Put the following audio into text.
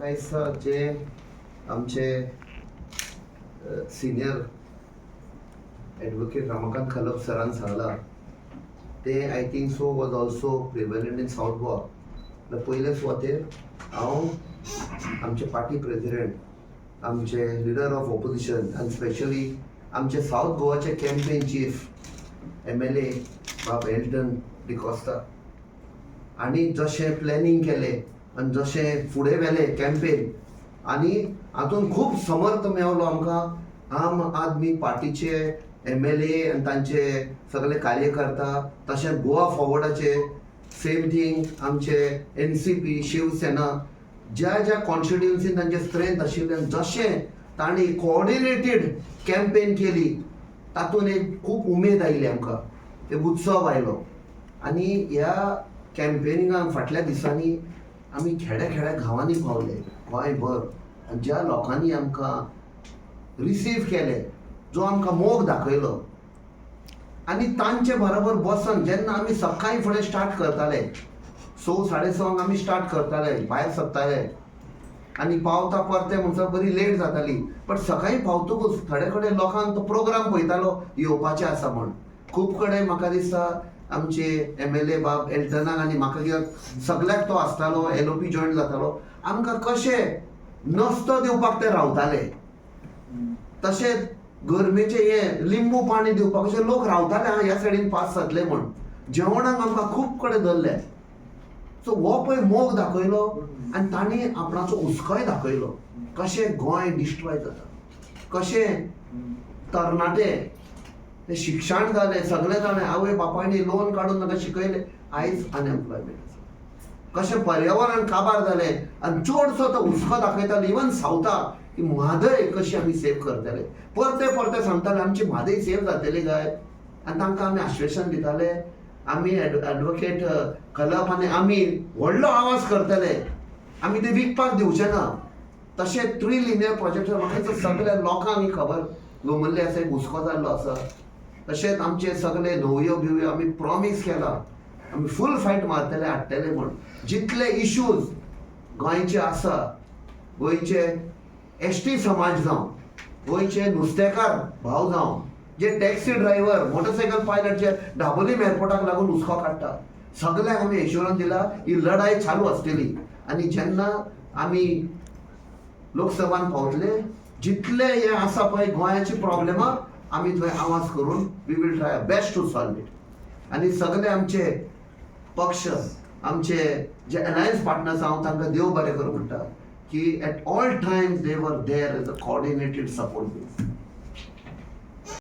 आयज जे आमचे सिनियर एडवोकेट रमाकांत खलप सरान सांगला ते I think so was also prevalent in South Goa. पयले सुवातेर हांव आमचे पार्टी प्रेसिडेंट आमचे लिडर ऑफ ऑपोजिशन आनी स्पेशली आमचे साऊथ गोवाचे कॅम्पेन चीफ MLA बाब एल्टन डिकोस्टा आनी जशें प्लॅनिंग केलें आनी जशें फुडें व्हेलें कॅम्पेन आनी हातूंत खूब समर्थ मेळलो आमकां आम आदमी पार्टीचे MLA आनी तांचे सगळे कार्यकर्ता, तशेंच गोवा फॉरवर्डाचे सेम थिंग आमचे NCP शिवसेना ज्या ज्या कॉन्स्टिट्युएन्सीन तांचे स्ट्रेंथ आशिल्ले जशें तांणी कोऑर्डिनेटेड कॅम्पेन केली तातूंत एक खूब उमेद आयली आमकां, एक उत्सव आयलो. आनी ह्या कॅम्पेनिंगाक फाटल्या दिसांनी आमी खेड्या गांवांनी पावले गोंयभर आनी ज्या लोकांनी आमकां रिसीव केले, जो आमकां मोग दाखयलो आनी तांचे बरोबर बसून जेन्ना आमी सकाळीं फुडें स्टार्ट करताले 6:30 आमी स्टार्ट करताले, भायर सरताले आनी पावता परते म्हणसर बरी लेट जाताली. बट सकाळीं पावतकूच थोडे कडेन लोकांक तो प्रोग्राम पळयतालो येवपाचें आसा म्हण. खूब कडेन म्हाका दिसता आमचे MLA बाब एल्टनाक आनी म्हाका कित्याक सगळ्याक तो आसतालो, LOP जॉयन जातालो, आमकां कशें नस्तो दिवपाक ते रावताले. तशेंच गरमेचे हे लिंबू पाणी दिवपाक अशें लोक रावताले ह्या सायडीन पास जातले म्हण. जेवणाक आमकां खूब कडेन धरले. सो हो पळय मोग दाखयलो आनी तांणी आपणाचो हुस्कोय दाखयलो कशें गोंय डिस्ट्रॉय जाता, कशें तरणाटे ते शिक्षण जालें, सगळे जाणें आवय बापायनी लोन काडून नाका शिकयले, आयज अनएम्प्लॉयमेंट आसा. कशें पर्यावरण काबार जालें आनी चडसो तो हुस्को दाखयतालो इवन सावथाक की म्हादय कशी आमी सेव करतले. परते सांगताले आमची म्हादय सेव जातली काय आनी तांकां आमी आश्वासन दिताले आमी एडवोकेट खलप आनी आमी व्हडलो आवाज करतले, आमी ते विकपाक दिवचे ना. तशें 3 लिनियर प्रोजेक्ट म्हाका सगळ्या लोकांक खबर गमल्ली आसा, एक हुस्को जाल्लो आसा. तशेंच आमचे सगळे न्हंयो बिवयो आमी प्रॉमीस केला आमी फूल फायट मारतले, हाडटले म्हण. जितले इश्यूज गोंयचे आसा, गोंयचे ST समाज जावं, गोंयचे नुस्तेकार भाव जावं, जे टॅक्सी ड्रायव्हर, मोटरसायकल पायलट जे दाबोलीम एअरपोर्टाक लागून हुस्को काडटा, सगळ्यांक आमी एश्युरन्स दिला ही लढाई चालू आसतली. आनी जेन्ना आमी लोकसभान पावतले, जितले हे आसा पळय गोंयाची प्रॉब्लेमां आमी थंय आवाज करून we will try best to solve it. आनी सगळे आमचे पक्ष, आमचे जे अलायन्स पार्टनर्स हांव तांकां देव बरें करूं म्हणटा की at all times they were there as a coordinated support base.